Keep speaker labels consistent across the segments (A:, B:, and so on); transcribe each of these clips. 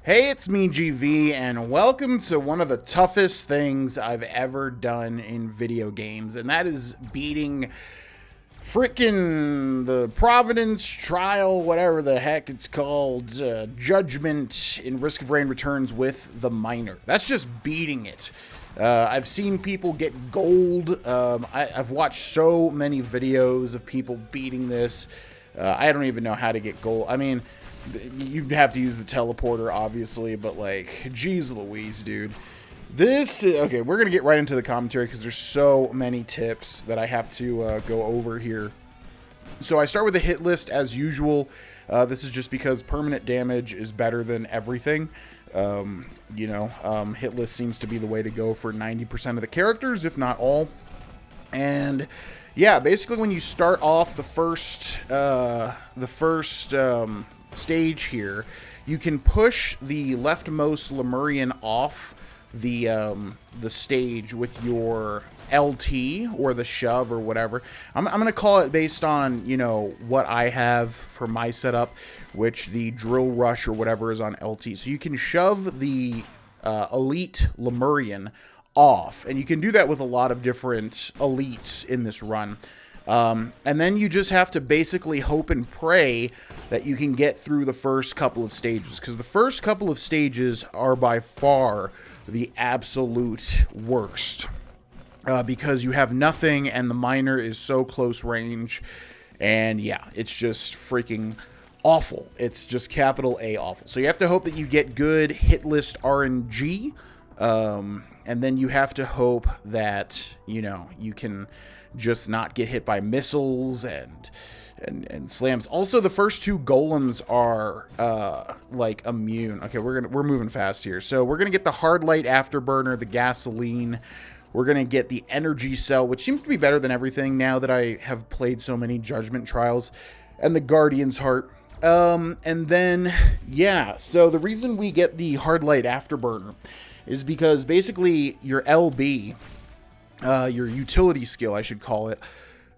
A: Hey, it's me, GV, and welcome to one of the toughest things I've ever done in video games, and that is beating frickin' the Providence Trial, whatever the heck it's called, Judgment in Risk of Rain Returns with the Miner. That's just beating it. I've seen people get gold. I've watched so many videos of people beating this. I don't even know how to get gold. I mean, you'd have to use the teleporter, obviously, but like, geez Louise, dude. Okay, we're going to get right into the commentary because there's so many tips that I have to go over here. So I start with a hit list as usual. This is just because permanent damage is better than everything. Hit list seems to be the way to go for 90% of the characters, if not all. And yeah, basically when you start off the first stage here, you can push the leftmost Lemurian off the stage with your LT or the shove or whatever. I'm gonna call it based on, you know, what I have for my setup, which the drill rush or whatever is on LT. So you can shove the elite Lemurian off, and you can do that with a lot of different elites in this run. And then you just have to basically hope and pray that you can get through the first couple of stages, because the first couple of stages are by far the absolute worst, because you have nothing and the miner is so close range, and yeah, it's just freaking awful. It's just capital A awful. So you have to hope that you get good hit list RNG, and then you have to hope that, you know, you can just not get hit by missiles and slams. Also, the first two golems are like immune. Okay, we're moving fast here. So we're gonna get the hard light afterburner, the gasoline. We're gonna get the energy cell, which seems to be better than everything now that I have played so many Judgment Trials, and the Guardian's Heart. And then yeah, so the reason we get the hard light afterburner is because basically your LB, your utility skill, I should call it,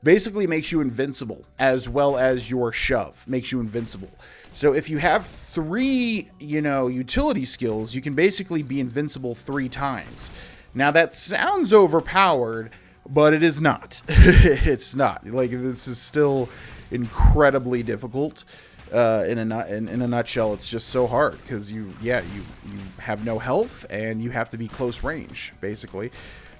A: basically makes you invincible, as well as your shove makes you invincible. So if you have three, utility skills, you can basically be invincible 3 times. Now that sounds overpowered, but it is not. It's not. Like, this is still incredibly difficult. In a nutshell, it's just so hard because you have no health and you have to be close range, basically.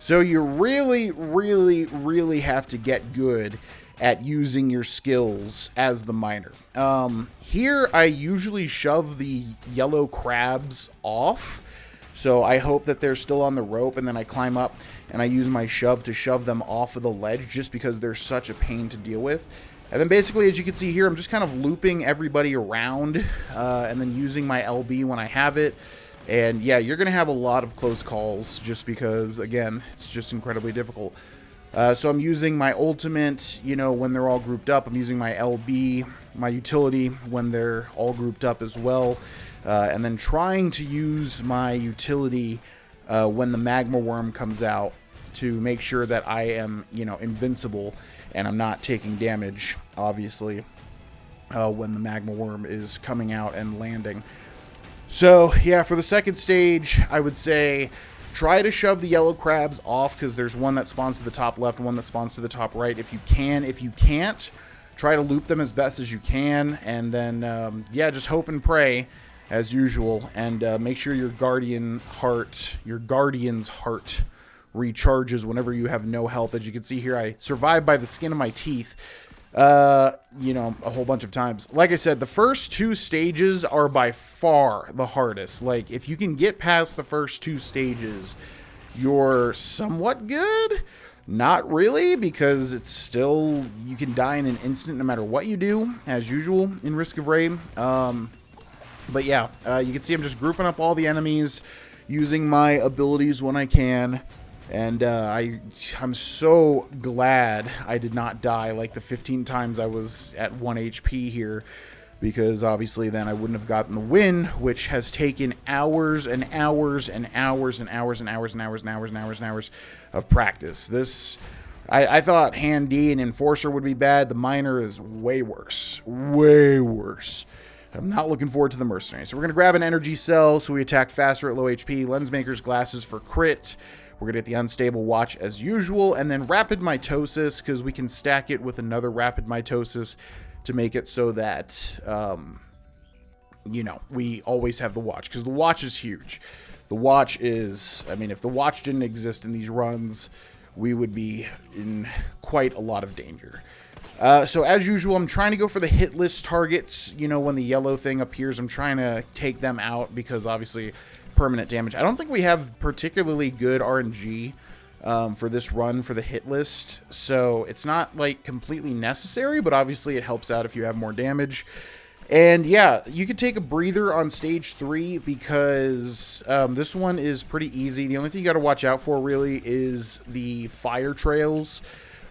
A: So you really, really, really have to get good at using your skills as the miner. Here, I usually shove the yellow crabs off. So I hope that they're still on the rope, and then I climb up and I use my shove to shove them off of the ledge just because they're such a pain to deal with. And then basically, as you can see here, I'm just kind of looping everybody around and then using my LB when I have it. And yeah, you're going to have a lot of close calls just because, again, it's just incredibly difficult. So I'm using my ultimate, when they're all grouped up. I'm using my LB, my utility, when they're all grouped up as well. And then trying to use my utility when the magma worm comes out to make sure that I am, invincible and I'm not taking damage, obviously, when the magma worm is coming out and landing. So, yeah, for the second stage, I would say try to shove the yellow crabs off because there's one that spawns to the top left, one that spawns to the top right if you can. If you can't, try to loop them as best as you can. And then, just hope and pray as usual. And make sure your guardian's heart recharges whenever you have no health. As you can see here, I survived by the skin of my teeth. A whole bunch of times. Like I said, the first 2 stages are by far the hardest. Like, if you can get past the first 2 stages, you're somewhat good. Not really, because it's still, you can die in an instant no matter what you do, as usual in Risk of Rain. But yeah, you can see I'm just grouping up all the enemies, using my abilities when I can. And I'm so glad I did not die like the 15 times I was at 1 HP here, because obviously then I wouldn't have gotten the win, which has taken hours and hours and hours and hours and hours and hours and hours and hours and hours of practice. This, I thought Hand D and Enforcer would be bad. The Miner is way worse. Way worse. I'm not looking forward to the mercenary. So we're going to grab an energy cell so we attack faster at low HP. Lensmaker's glasses for crit. We're going to get the unstable watch as usual. And then rapid mitosis, because we can stack it with another rapid mitosis to make it so that, you know, we always have the watch. Because the watch is huge. The watch is, I mean, if the watch didn't exist in these runs, we would be in quite a lot of danger. So as usual, I'm trying to go for the hit list targets. You know, when the yellow thing appears, I'm trying to take them out because obviously permanent damage. I don't think we have particularly good RNG for this run for the hit list. So it's not like completely necessary, but obviously it helps out if you have more damage. And yeah, you could take a breather on stage 3 because this one is pretty easy. The only thing you got to watch out for really is the fire trails.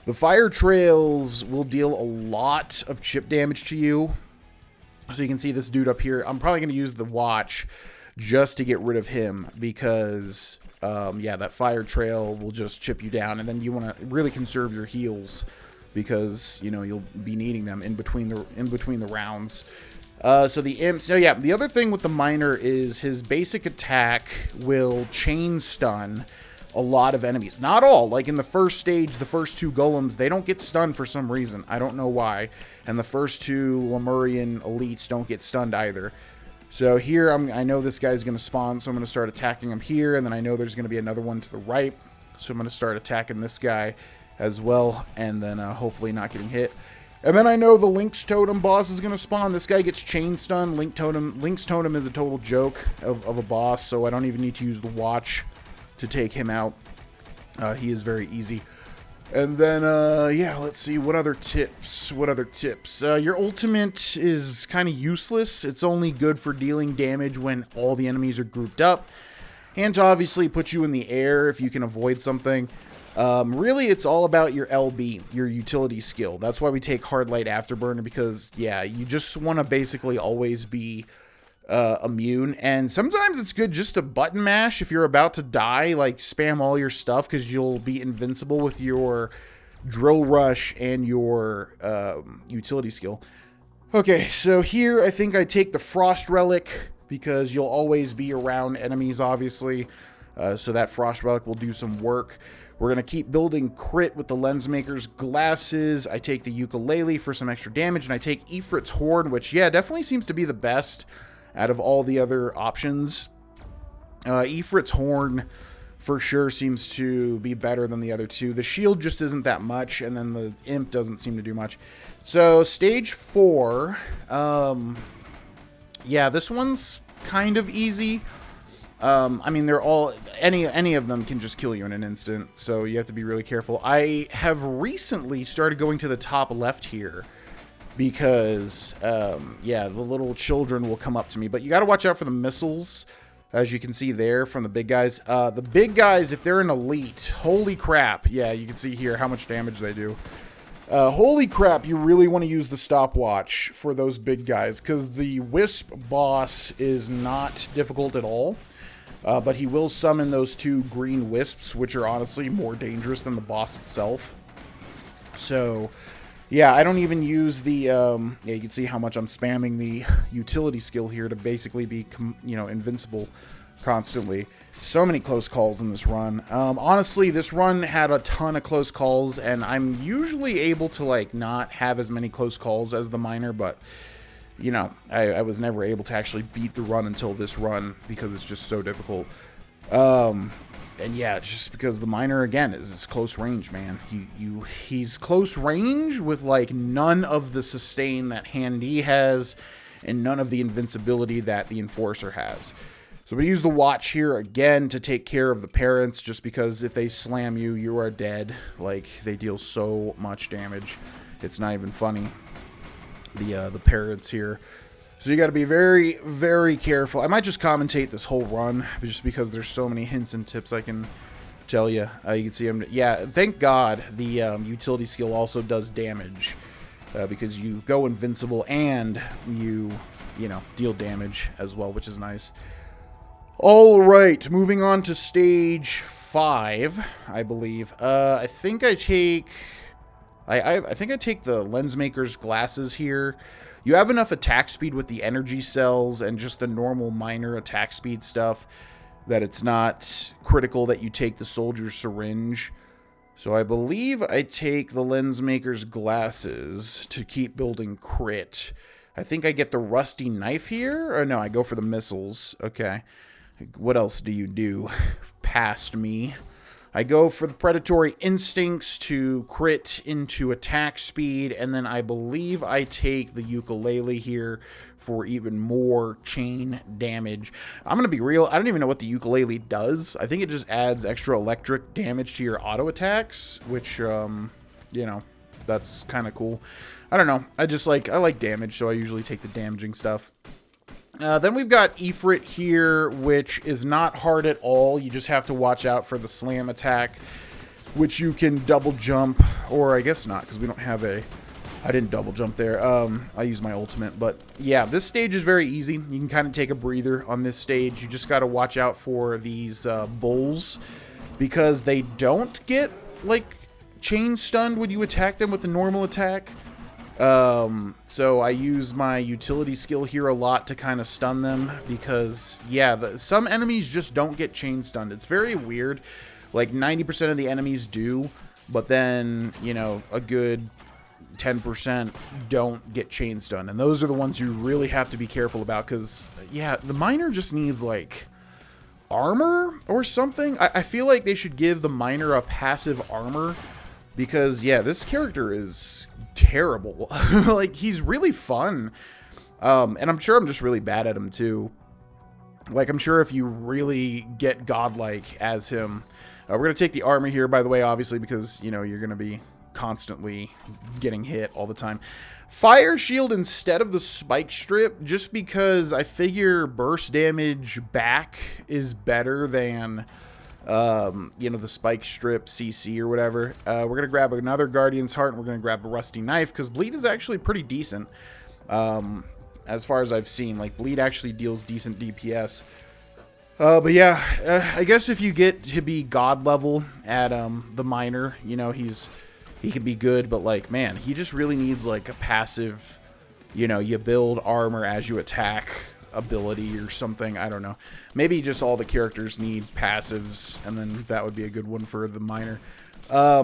A: The fire trails will deal a lot of chip damage to you. So you can see this dude up here. I'm probably going to use the watch just to get rid of him because, yeah, that fire trail will just chip you down. And then you want to really conserve your heals because, you know, you'll be needing them in between the rounds. So the imps. So yeah, the other thing with the miner is his basic attack will chain stun a lot of enemies. Not all. Like in the first stage, the first 2 golems, they don't get stunned for some reason. I don't know why. And the first 2 Lemurian elites don't get stunned either. So here, I know this guy's going to spawn, so I'm going to start attacking him here. And then I know there's going to be another one to the right. So I'm going to start attacking this guy as well. And then hopefully not getting hit. And then I know the Lynx Totem boss is going to spawn. This guy gets chain stun. Lynx Totem is a total joke of a boss, so I don't even need to use the watch to take him out. He is very easy. And then, yeah, let's see. What other tips? Your ultimate is kind of useless. It's only good for dealing damage when all the enemies are grouped up. And to obviously put you in the air if you can avoid something. Really, it's all about your LB, your utility skill. That's why we take Hard Light Afterburner because, yeah, you just want to basically always be immune. And sometimes it's good just to button mash if you're about to die, like spam all your stuff because you'll be invincible with your Drill Rush and your utility skill. Okay, so here I think I take the Frost Relic because you'll always be around enemies, obviously. So that Frost Relic will do some work. We're going to keep building crit with the Lensmaker's glasses. I take the Ukulele for some extra damage, and I take Ifrit's Horn, which, yeah, definitely seems to be the best out of all the other options. Ifrit's Horn for sure seems to be better than the other 2. The shield just isn't that much, and then the imp doesn't seem to do much. So stage 4, yeah, this one's kind of easy. I mean, they're all, any of them can just kill you in an instant, so you have to be really careful. I have recently started going to the top left here because, yeah, the little children will come up to me, but you got to watch out for the missiles, as you can see there from the big guys. The big guys, if they're an elite, holy crap, yeah, you can see here how much damage they do. Holy crap, you really want to use the stopwatch for those big guys, because the Wisp boss is not difficult at all. But he will summon those 2 green wisps, which are honestly more dangerous than the boss itself. So, yeah, I don't even use the, yeah, you can see how much I'm spamming the utility skill here to basically be, you know, invincible constantly. So many close calls in this run. Honestly, this run had a ton of close calls, and I'm usually able to, like, not have as many close calls as the miner, but you know, I was never able to actually beat the run until this run because it's just so difficult. And yeah, just because the miner, again, is close range, man. He's close range with, like, none of the sustain that Handy has and none of the invincibility that the Enforcer has. So we use the watch here again to take care of the parents just because if they slam you, you are dead. Like, they deal so much damage. It's not even funny. The parrots here. So you got to be very, very careful. I might just commentate this whole run just because there's so many hints and tips I can tell you. You can see him. Yeah, thank God the utility skill also does damage because you go invincible and you know, deal damage as well, which is nice. All right, moving on to stage 5, I believe. I think I take... I think I take the Lensmaker's glasses here. You have enough attack speed with the energy cells and just the normal minor attack speed stuff that it's not critical that you take the soldier's syringe. So I believe I take the lens maker's glasses to keep building crit. I think I get the rusty knife here. Or no, I go for the missiles. Okay. What else do you do past me? I go for the predatory instincts to crit into attack speed, and then I believe I take the ukulele here for even more chain damage. I'm going to be real, I don't even know what the ukulele does. I think it just adds extra electric damage to your auto attacks, which, you know, that's kind of cool. I don't know, I like damage, so I usually take the damaging stuff. Then we've got Ifrit here, which is not hard at all. You just have to watch out for the slam attack, which you can double jump, or I guess not, because we don't have a... I didn't double jump there. I used my ultimate, but yeah, this stage is very easy. You can kind of take a breather on this stage. You just got to watch out for these bulls, because they don't get, like, chain stunned when you attack them with a normal attack. So I use my utility skill here a lot to kind of stun them because, yeah, some enemies just don't get chain stunned. It's very weird. Like 90% of the enemies do, but then, you know, a good 10% don't get chain stunned. And those are the ones you really have to be careful about because, yeah, the miner just needs, like, armor or something. I feel like they should give the miner a passive armor because, yeah, this character is terrible. Like, he's really fun. And I'm sure I'm just really bad at him, too. Like, I'm sure if you really get godlike as him... we're going to take the armor here, by the way, obviously, because, you know, you're going to be constantly getting hit all the time. Fire shield instead of the spike strip, just because I figure burst damage back is better than... you know, the spike strip CC or whatever. We're going to grab another Guardian's Heart, and we're going to grab a rusty knife, because bleed is actually pretty decent. As far as I've seen, like, bleed actually deals decent DPS. But yeah, I guess if you get to be god level at the miner, you know, he can be good, but, like, man, he just really needs, like, a passive, you know, you build armor as you attack ability or something. I don't know. Maybe just all the characters need passives, and then that would be a good one for the miner.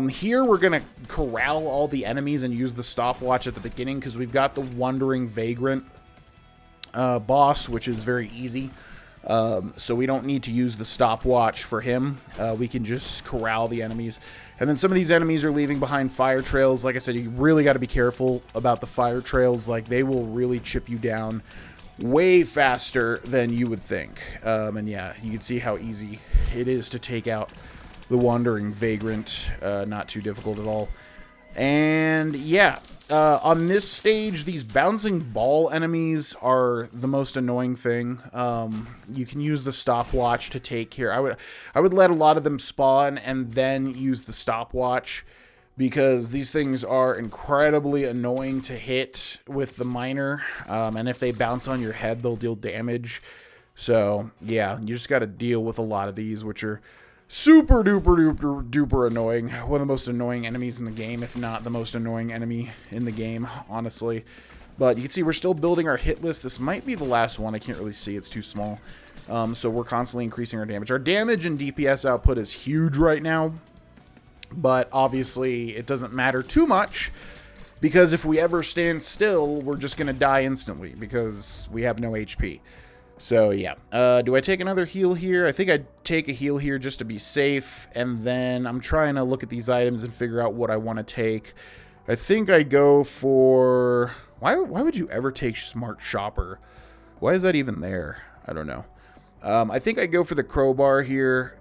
A: Here we're gonna corral all the enemies and use the stopwatch at the beginning because we've got the Wandering Vagrant boss, which is very easy. So we don't need to use the stopwatch for him. We can just corral the enemies. And then some of these enemies are leaving behind fire trails. Like I said, you really got to be careful about the fire trails. Like, they will really chip you down way faster than you would think. And yeah, you can see how easy it is to take out the Wandering Vagrant. Not too difficult at all. And yeah, on this stage, these bouncing ball enemies are the most annoying thing. You can use the stopwatch to take care. I would let a lot of them spawn and then use the stopwatch, because these things are incredibly annoying to hit with the miner. And if they bounce on your head, they'll deal damage. So yeah, you just got to deal with a lot of these, which are super duper annoying. One of the most annoying enemies in the game, if not the most annoying enemy in the game, honestly. But you can see we're still building our hit list. This might be the last one. I can't really see. It's too small. So we're constantly increasing our damage. Our damage and DPS output is huge right now. But obviously it doesn't matter too much, because if we ever stand still, we're just going to die instantly because we have no HP. So yeah, do I take another heal here? I think I'd take a heal here just to be safe, and then I'm trying to look at these items and figure out what I want to take. I think I go for... Why would you ever take Smart Shopper? Why is that even there? I don't know. I think I go for the crowbar here.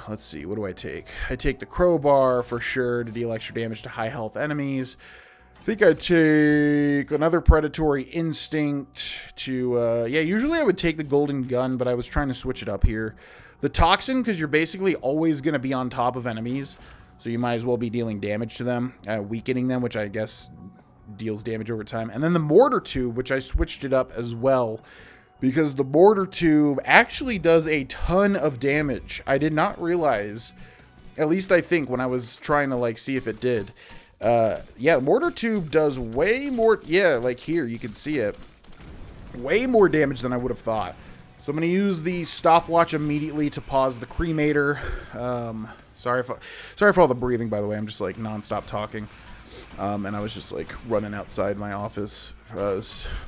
A: Let's see, what do I take? I take the crowbar for sure to deal extra damage to high health enemies. I think I take another predatory instinct to, yeah, usually I would take the golden gun, but I was trying to switch it up here. The toxin, because you're basically always going to be on top of enemies, so you might as well be dealing damage to them, weakening them, which I guess deals damage over time. And then the mortar tube, which I switched it up as well, because the mortar tube actually does a ton of damage. I did not realize, at least I think when I was trying to, like, see if it did. Yeah, mortar tube does way more. Yeah, like here, you can see it. Way more damage than I would have thought. So I'm going to use the stopwatch immediately to pause the cremator. Sorry for all the breathing, by the way. I'm just like nonstop talking. And I was just like running outside my office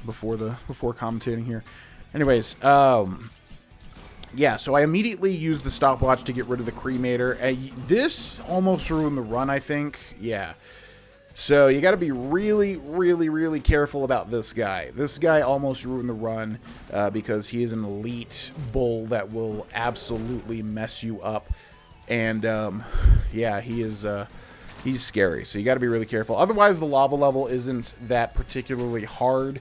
A: before commentating here. Anyways, yeah, so I immediately used the stopwatch to get rid of the cremator. This almost ruined the run, I think. Yeah. So you got to be really, really, really careful about this guy. This guy almost ruined the run because he is an elite bull that will absolutely mess you up. And yeah, he's scary. So you got to be really careful. Otherwise, the lava level isn't that particularly hard.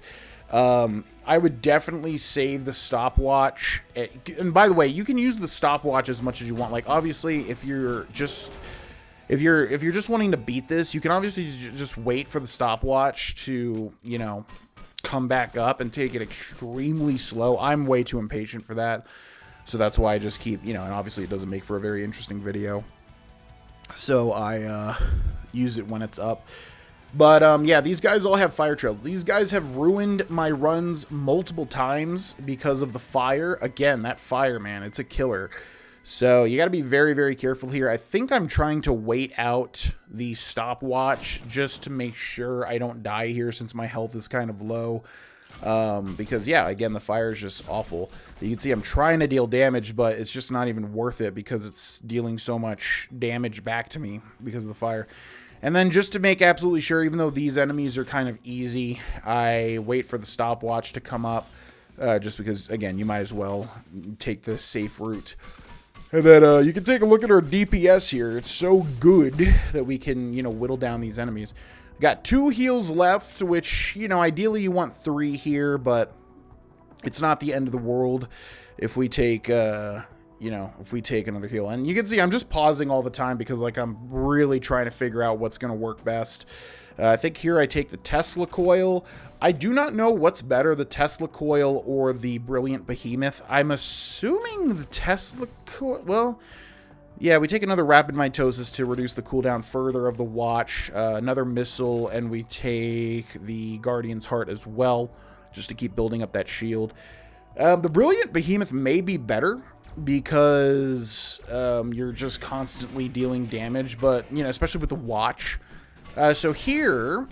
A: I would definitely save the stopwatch. And by the way, you can use the stopwatch as much as you want. Like obviously, if you're just wanting to beat this, you can obviously just wait for the stopwatch to, you know, come back up and take it extremely slow. I'm way too impatient for that. So that's why I just keep, you know, and obviously it doesn't make for a very interesting video. So I use it when it's up. But yeah, these guys all have fire trails. These guys have ruined my runs multiple times because of the fire. Again, that fire, man, it's a killer. So you got to be very, very careful here. I think I'm trying to wait out the stopwatch just to make sure I don't die here since my health is kind of low. Because, yeah, again, the fire is just awful. You can see I'm trying to deal damage, but it's just not even worth it because it's dealing so much damage back to me because of the fire. And then just to make absolutely sure, even though these enemies are kind of easy, I wait for the stopwatch to come up. Just because, again, you might as well take the safe route. And then you can take a look at our DPS here. It's so good that we can, you know, whittle down these enemies. Got 2 heals left, which, you know, ideally you want 3 here, but it's not the end of the world if we take, you know, if we take another heal. And you can see I'm just pausing all the time because, like, I'm really trying to figure out what's going to work best. I think here I take the Tesla coil. I do not know what's better, the Tesla coil or the Brilliant Behemoth. I'm assuming the Tesla coil. Well, yeah, we take another Rapid Mitosis to reduce the cooldown further of the watch. Another missile, and we take the Guardian's Heart as well, just to keep building up that shield. The Brilliant Behemoth may be better because you're just constantly dealing damage, but, you know, especially with the watch. So here,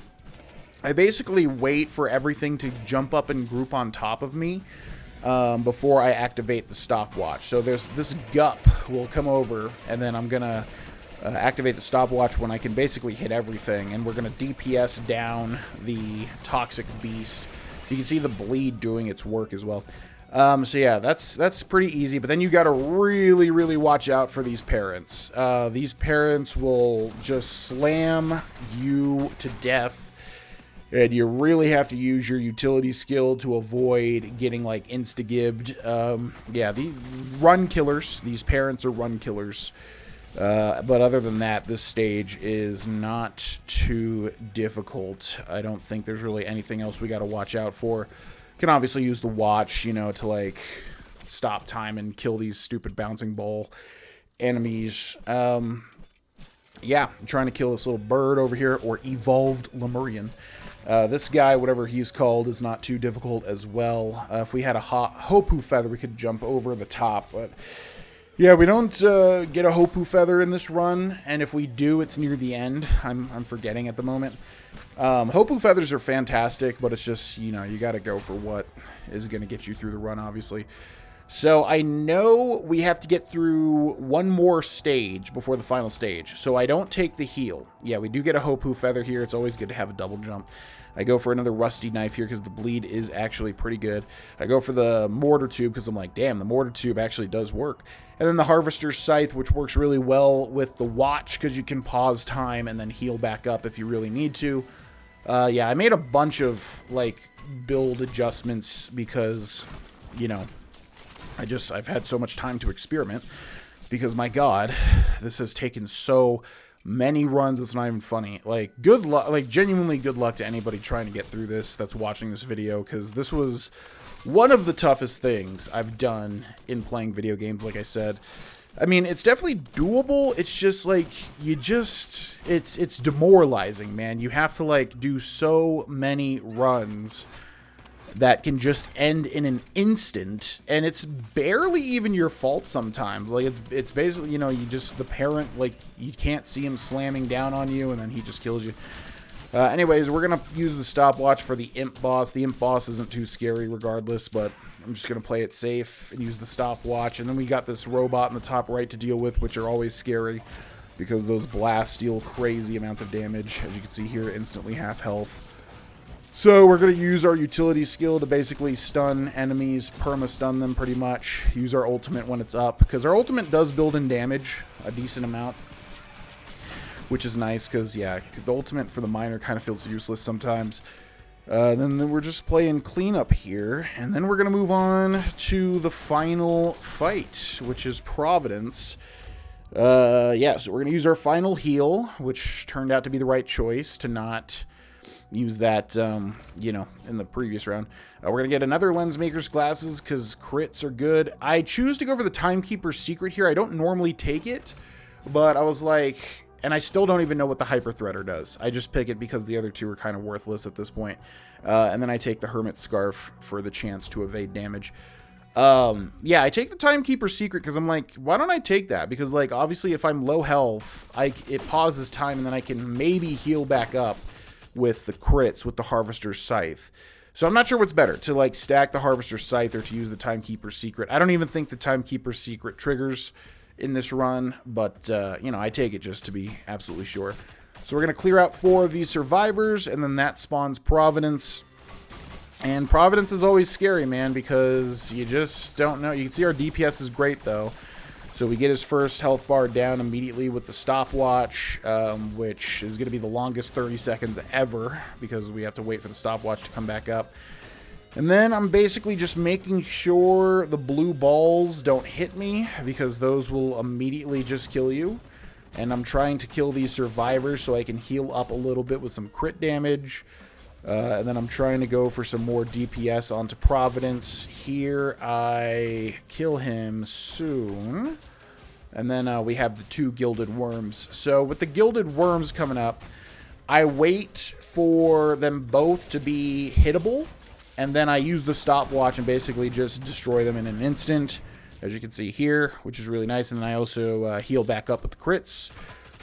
A: I basically wait for everything to jump up and group on top of me before I activate the stopwatch. So there's this gup will come over, and then I'm going to activate the stopwatch when I can basically hit everything. And we're going to DPS down the Toxic Beast. You can see the bleed doing its work as well. So yeah, that's pretty easy, but then you got to really, really watch out for these parents. These parents will just slam you to death, and you really have to use your utility skill to avoid getting, like, insta-gibbed. Yeah, the run killers. These parents are run killers. But other than that, this stage is not too difficult. I don't think there's really anything else we got to watch out for. Can obviously use the watch, you know, to, like, stop time and kill these stupid bouncing ball enemies. Yeah, I'm trying to kill this little bird over here, or evolved Lemurian. This guy, whatever he's called, is not too difficult as well. If we had a Hopu feather, we could jump over the top, but yeah, we don't get a Hopu feather in this run, and if we do, it's near the end. I'm forgetting at the moment. Hopu feathers are fantastic, but it's just, you know, you got to go for what is going to get you through the run, obviously. So I know we have to get through one more stage before the final stage, so I don't take the heal. Yeah, we do get a Hopu feather here. It's always good to have a double jump. I go for another rusty knife here because the bleed is actually pretty good. I go for the mortar tube because I'm like, damn, the mortar tube actually does work. And then the harvester's scythe, which works really well with the watch because you can pause time and then heal back up if you really need to. Yeah, I made a bunch of, like, build adjustments because, you know, I've had so much time to experiment because, my God, this has taken so many runs. It's not even funny. Like, good luck, like, genuinely good luck to anybody trying to get through this that's watching this video, because this was one of the toughest things I've done in playing video games, like I said. I mean, it's definitely doable. It's just like it's demoralizing, man. You have to like do so many runs that can just end in an instant, and it's barely even your fault sometimes. Like it's basically, you know, the parent, like, you can't see him slamming down on you, and then he just kills you. Anyways, we're gonna use the stopwatch for the imp boss. The imp boss isn't too scary regardless, but I'm just gonna play it safe and use the stopwatch. And then we got this robot in the top right to deal with, which are always scary because those blasts deal crazy amounts of damage. As you can see here, instantly half health. So we're going to use our utility skill to basically stun enemies, perma-stun them pretty much. Use our ultimate when it's up, because our ultimate does build in damage a decent amount, which is nice because, yeah, the ultimate for the miner kind of feels useless sometimes. Then we're just playing cleanup here, and then we're going to move on to the final fight, which is Providence. Yeah, so we're going to use our final heal, which turned out to be the right choice to not use that, you know, in the previous round. We're going to get another Lensmaker's Glasses because crits are good. I choose to go for the Timekeeper's Secret here. I don't normally take it, but I was like, and I still don't even know what the Hyper Threader does. I just pick it because the other two are kind of worthless at this point. And then I take the Hermit Scarf for the chance to evade damage. Yeah, I take the Timekeeper's Secret because I'm like, why don't I take that? Because, like, obviously if I'm low health, it pauses time and then I can maybe heal back up with the crits with the Harvester's Scythe. So I'm not sure what's better, to like stack the Harvester's Scythe or to use the Timekeeper's Secret. I don't even think the Timekeeper's Secret triggers in this run, but you know, I take it just to be absolutely sure. So we're going to clear out 4 of these survivors, and then that spawns Providence. And Providence is always scary, man, because you just don't know. You can see our DPS is great, though. So we get his first health bar down immediately with the stopwatch, which is going to be the longest 30 seconds ever because we have to wait for the stopwatch to come back up. And then I'm basically just making sure the blue balls don't hit me because those will immediately just kill you. And I'm trying to kill these survivors so I can heal up a little bit with some crit damage. And then I'm trying to go for some more DPS onto Providence. Here, I kill him soon. And then we have the 2 Gilded Worms. So with the Gilded Worms coming up, I wait for them both to be hittable. And then I use the stopwatch and basically just destroy them in an instant, as you can see here, which is really nice. And then I also heal back up with the crits,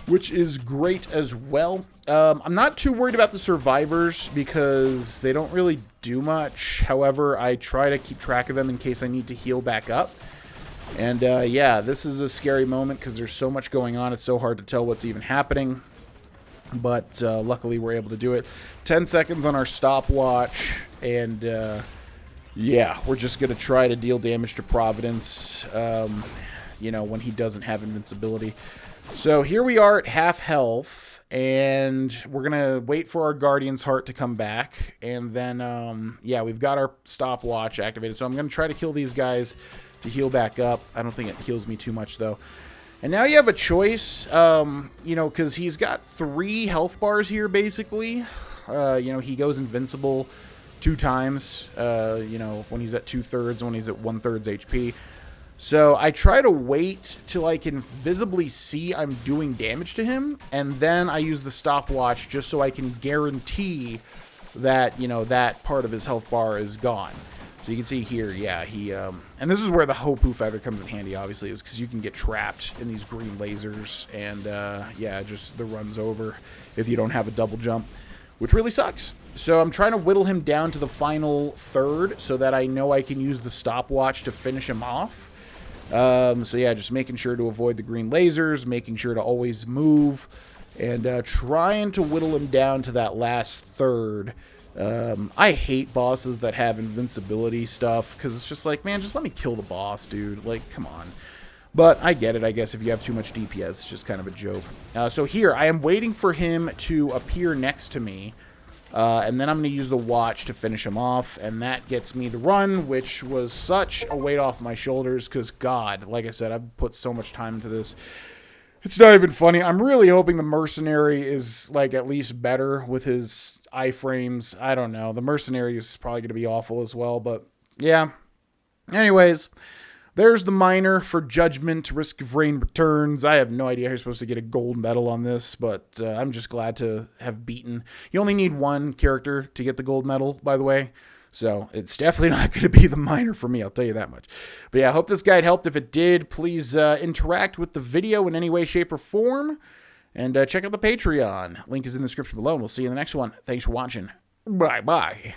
A: which is great as well. I'm not too worried about the survivors because they don't really do much. However, I try to keep track of them in case I need to heal back up. And yeah, this is a scary moment because there's so much going on. It's so hard to tell what's even happening. But luckily we're able to do it. 10 seconds on our stopwatch. And yeah, we're just going to try to deal damage to Providence, you know, when he doesn't have invincibility. So here we are at half health, and we're going to wait for our Guardian's Heart to come back, and then, yeah, we've got our stopwatch activated, so I'm going to try to kill these guys to heal back up. I don't think it heals me too much, though. And now you have a choice, you know, because he's got 3 health bars here, basically. You know, he goes invincible 2 times, you know, when he's at 2/3, when he's at 1/3 HP. So I try to wait till I can visibly see I'm doing damage to him, and then I use the stopwatch just so I can guarantee that, you know, that part of his health bar is gone. So you can see here, yeah, he, and this is where the Hopu Feather comes in handy, obviously, is because you can get trapped in these green lasers, and, yeah, just the run's over if you don't have a double jump, which really sucks. So I'm trying to whittle him down to the final third so that I know I can use the stopwatch to finish him off. So yeah, just making sure to avoid the green lasers, making sure to always move, and trying to whittle him down to that last third. I hate bosses that have invincibility stuff, because it's just like, man, just let me kill the boss, dude. Like, come on. But I get it, I guess, if you have too much DPS, it's just kind of a joke. So here, I am waiting for him to appear next to me. And then I'm going to use the watch to finish him off, and that gets me the run, which was such a weight off my shoulders, because, God, like I said, I've put so much time into this. It's not even funny. I'm really hoping the Mercenary is, like, at least better with his iframes. I don't know. The Mercenary is probably going to be awful as well, but, yeah. Anyways, there's the minor for Judgment, Risk of Rain Returns. I have no idea how you're supposed to get a gold medal on this, but I'm just glad to have beaten. You only need one character to get the gold medal, by the way. So it's definitely not going to be the minor for me, I'll tell you that much. But yeah, I hope this guide helped. If it did, please interact with the video in any way, shape, or form. And check out the Patreon. Link is in the description below, and we'll see you in the next one. Thanks for watching. Bye-bye.